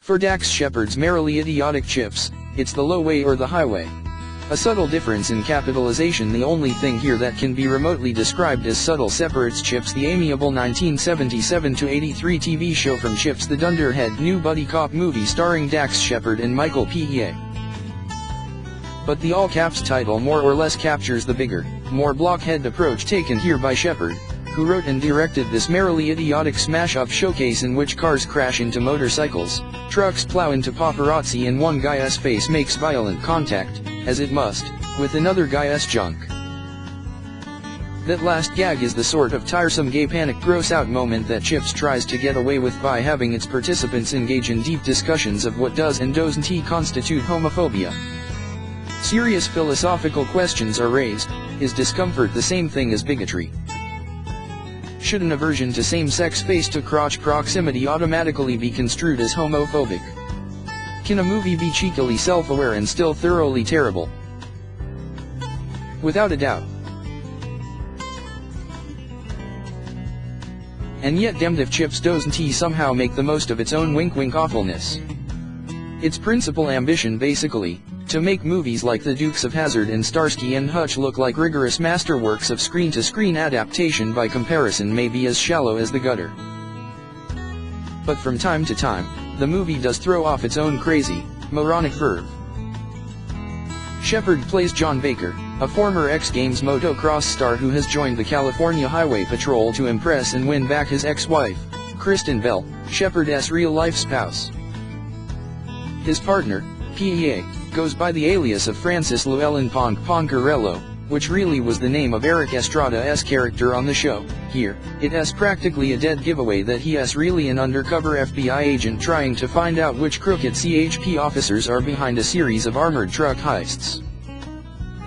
For Dax Shepard's merrily idiotic chips, it's the low way or the highway. A subtle difference in capitalization. The only thing here that can be remotely described as subtle separates Chips, the amiable 1977-83 TV show from Chips, the dunderhead new buddy cop movie starring Dax Shepard and Michael Pea. But the all-caps title more or less captures the bigger, more blockhead approach taken here by Shepard, who wrote and directed this merrily idiotic smash-up showcase in which cars crash into motorcycles, trucks plow into paparazzi, and one guy's face makes violent contact, as it must, with another guy's junk. That last gag is the sort of tiresome gay panic gross-out moment that Chips tries to get away with by having its participants engage in deep discussions of what does and doesn't constitute homophobia. Serious philosophical questions are raised: is discomfort the same thing as bigotry? Should an aversion to same-sex face-to-crotch proximity automatically be construed as homophobic? Can a movie be cheekily self-aware and still thoroughly terrible? Without a doubt. And yet damned if Chips doesn't somehow make the most of its own wink-wink awfulness. Its principal ambition basically, to make movies like The Dukes of Hazzard and Starsky and Hutch look like rigorous masterworks of screen-to-screen adaptation, by comparison may be as shallow as the gutter. But from time to time, the movie does throw off its own crazy, moronic verve. Shepard plays John Baker, a former X Games motocross star who has joined the California Highway Patrol to impress and win back his ex-wife, Kristen Bell, Shepard's real-life spouse. His partner, Pea, goes by the alias of Francis Llewellyn Poncarello, which really was the name of Eric Estrada's character on the show. Here, it's practically a dead giveaway that he's really an undercover FBI agent trying to find out which crooked CHP officers are behind a series of armored truck heists.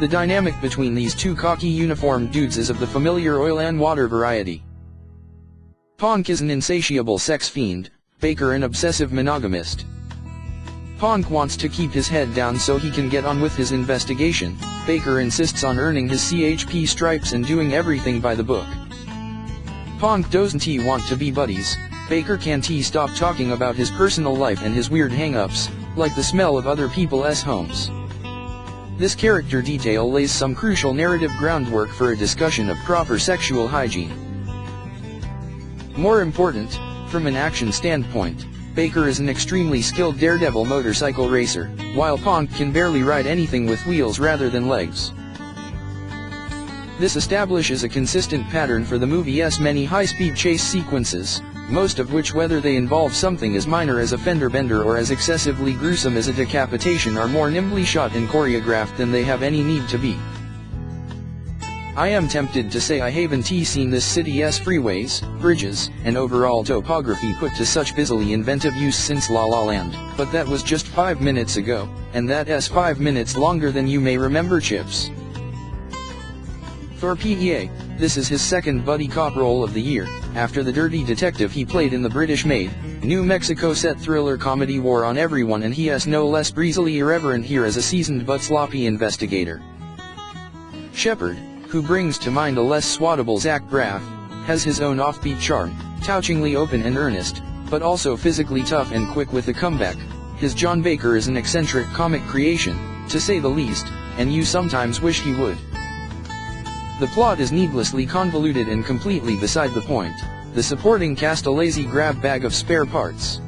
The dynamic between these two cocky uniformed dudes is of the familiar oil and water variety. Ponk is an insatiable sex fiend, Baker an obsessive monogamist. Ponk wants to keep his head down so he can get on with his investigation. Baker insists on earning his CHP stripes and doing everything by the book. Ponk doesn't want to be buddies. Baker can't stop talking about his personal life and his weird hang-ups, like the smell of other people's homes. This character detail lays some crucial narrative groundwork for a discussion of proper sexual hygiene. More important, from an action standpoint, Baker is an extremely skilled daredevil motorcycle racer, while Ponk can barely ride anything with wheels rather than legs. This establishes a consistent pattern for the movie's many high-speed chase sequences, most of which, whether they involve something as minor as a fender bender or as excessively gruesome as a decapitation, are more nimbly shot and choreographed than they have any need to be. I am tempted to say I haven't seen this city's freeways, bridges, and overall topography put to such busily inventive use since La La Land, but that was just 5 minutes ago, and that's 5 minutes longer than you may remember Chips. For Pea, this is his second buddy cop role of the year, after the dirty detective he played in the British-made, New Mexico set thriller comedy War on Everyone, and he is no less breezily irreverent here as a seasoned but sloppy investigator. Shepard, who brings to mind a less swattable Zach Braff, has his own offbeat charm, touchingly open and earnest, but also physically tough and quick with a comeback. His John Baker is an eccentric comic creation, to say the least, and you sometimes wish he would. The plot is needlessly convoluted and completely beside the point, the supporting cast a lazy grab bag of spare parts.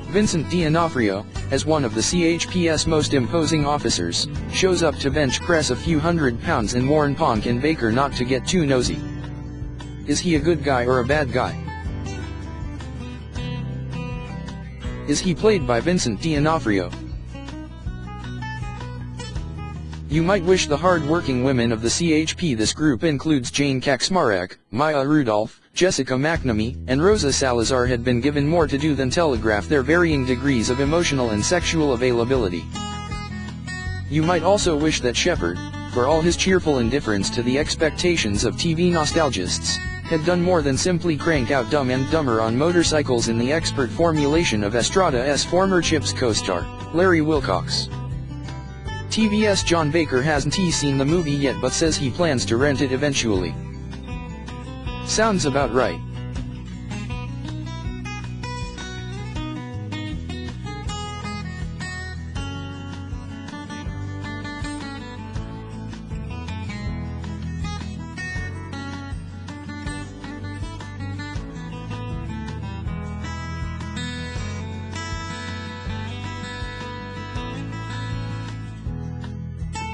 Vincent D'Onofrio, as one of the CHP's most imposing officers, shows up to bench press a few hundred pounds and warn Ponk and Baker not to get too nosy. Is he a good guy or a bad guy? Is he played by Vincent D'Onofrio? You might wish the hard-working women of the CHP, this group includes Jane Kaczmarek, Maya Rudolph, Jessica McNamee, and Rosa Salazar, had been given more to do than telegraph their varying degrees of emotional and sexual availability. You might also wish that Shepard, for all his cheerful indifference to the expectations of TV nostalgists, had done more than simply crank out Dumb and Dumber on motorcycles in the expert formulation of Estrada's former Chips co-star, Larry Wilcox. TV's John Baker hasn't seen the movie yet but says he plans to rent it eventually. Sounds about right.